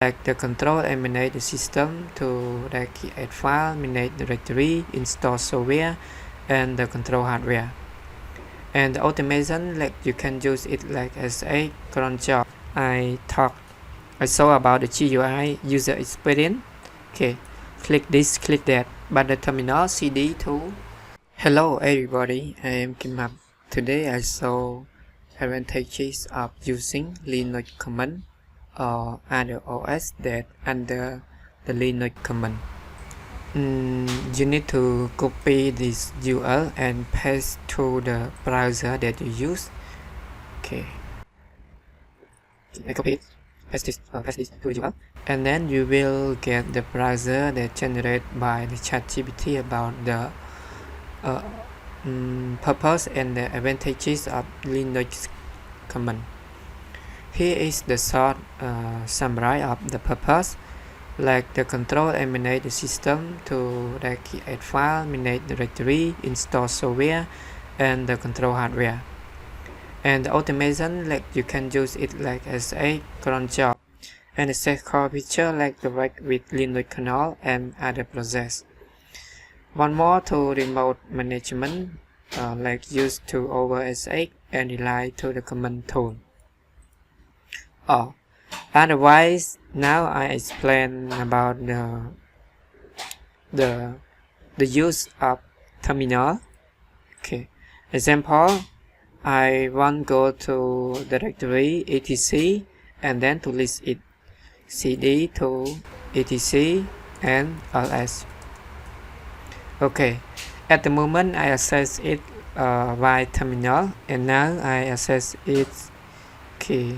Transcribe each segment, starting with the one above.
like the control and manage the system to create file, manage directory, install software, and the control hardware. And the automation, like you can use it like as a cron job. I saw about the GUI user experience. Okay, click this, click that, but the terminal CD tool. Hello everybody, I am HKimhab. Today I saw advantages of using Linux command or other OS that under the Linux command. You need to copy this URL and paste to the browser that you use. Okay, I copy it, paste this to the URL, and then you will get the browser that generated by the ChatGPT about the purpose and the advantages of Linux command. Here is the short summary of the purpose, like the control and manage the system to create file, manage directory, install software, and the control hardware. And the automation, like you can use it like as a cron job, and the set core feature like the work with Linux kernel and other process. One more to remote management, like used to OSX and rely to the command tool. Otherwise, now I explain about the use of terminal. Okay, example, I want go to directory etc and then to list it, cd to etc and ls. Okay, at the moment I access it by terminal, and now I access it. Okay,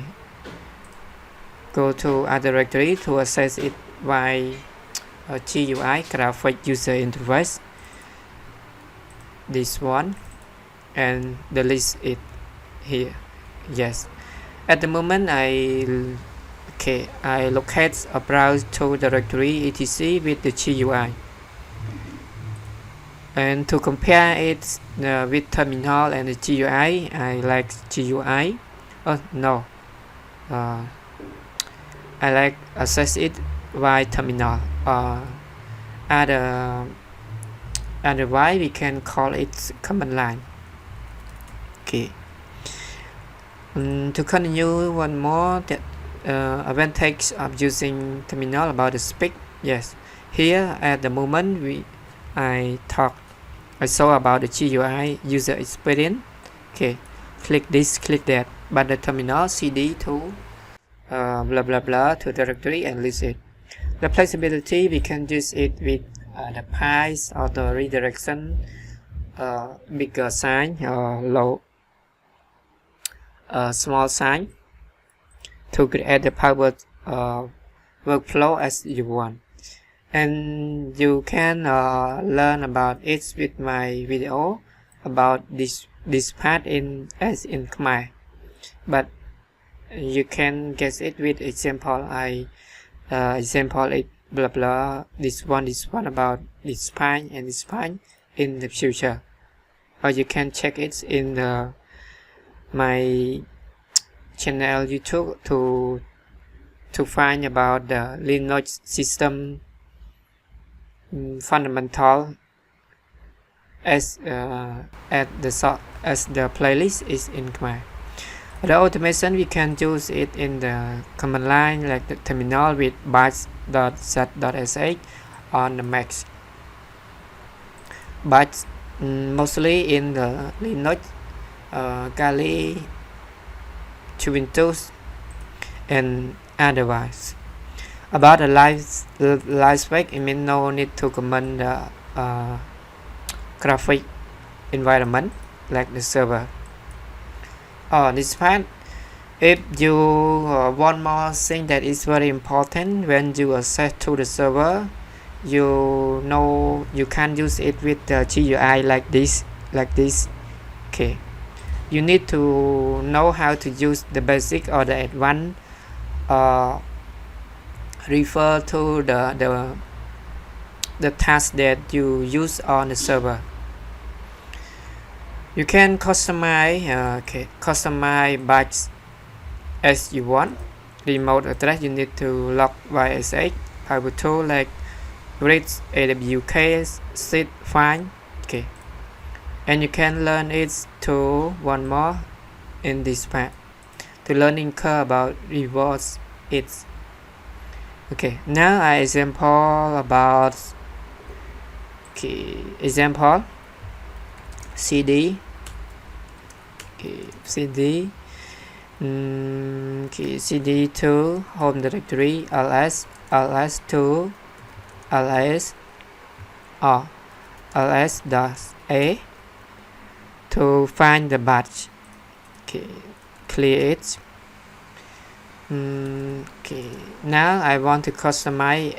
go to a directory to access it by GUI, graphic user interface, this one, and delete it here. Yes, at the moment I locate a browse to directory etc with the GUI. And to compare it with terminal and the GUI, I like GUI. I like access it by terminal. Otherwise, we can call it command line. Okay. To continue, one more advantage of using terminal about the speed. Yes, here at the moment I saw about the GUI user experience. Okay, click this, click that, but the terminal CD to blah blah blah to directory and list it. The flexibility, we can use it with the pies or the redirection, bigger sign or small sign to create the power workflow as you want. And you can learn about it with my video about this part in Khmer, but you can get it with example. I example it blah blah this one about this spine and this spine in the future, or you can check it in my channel YouTube to find about the Linux system fundamental as the playlist is in Khmer. The automation, we can use it in the command line like the terminal with bash.z.sh on the Mac, but mostly in the Linux, Kali, Windows, and otherwise. About the live spec, I mean no need to comment the graphic environment like the server. This part, if you one more thing that is very important, when you access to the server, you know you can use it with the GUI like this. Okay, you need to know how to use the basic or the advanced. Refer to the task that you use on the server. You can customize batch as you want. remote address, you need to log by SH private tool like read AWK seed file. Okay, and you can learn it to one more in this part to learning curve about rewards it. Okay, now I example about example cd cd cd to home directory ls to ls or ls dash a to find the batch. Clear it. Now I want to customize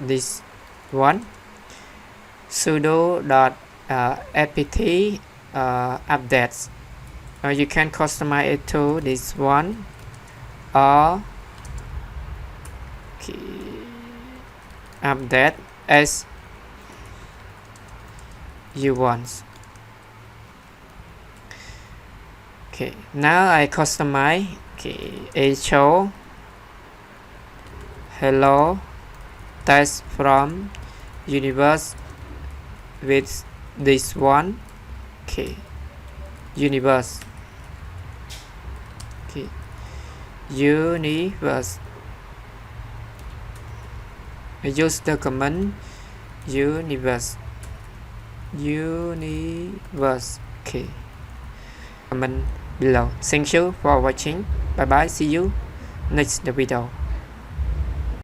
this one sudo apt updates. You can customize it to this one or update as you want. Now I customize a show hello test from universe with this one. Universe universe. I use the command universe. Comment below. Thank you for watching. Bye bye. See you next video.